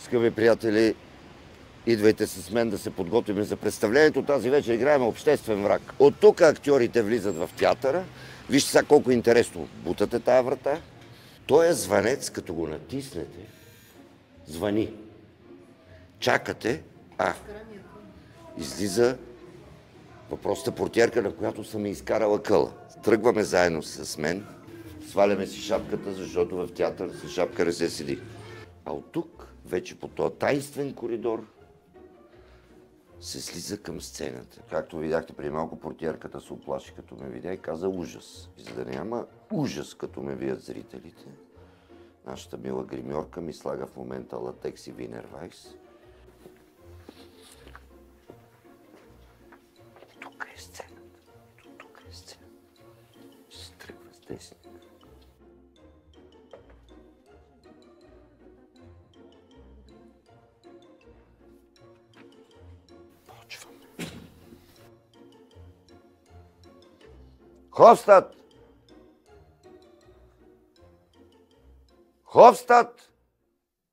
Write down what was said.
Скъпи приятели, идвайте с мен да се подготвим за представлението. Тази вечер играем обществен враг. От тук актьорите влизат в театъра. Вижте сега колко интересно. Бутате тая врата. Той е звънец, като го натиснете, звъни. Чакате, излиза въпросната портиерка, на която съм изкарала къла. Тръгваме заедно с мен, сваляме си шапката, защото в театър с шапка не се седи. А от тук, вече по този тайнствен коридор, се слиза към сцената. Както видяхте преди малко, портиерката се оплаши, като ме видя и каза ужас. И за да няма ужас, като ме видят зрителите, нашата мила гримьорка ми слага в момента латекс и винервайс. Тук е сцената. Тук е сцената. Ще се тръгва с десни. Почваме. Ховстат! Ховстат!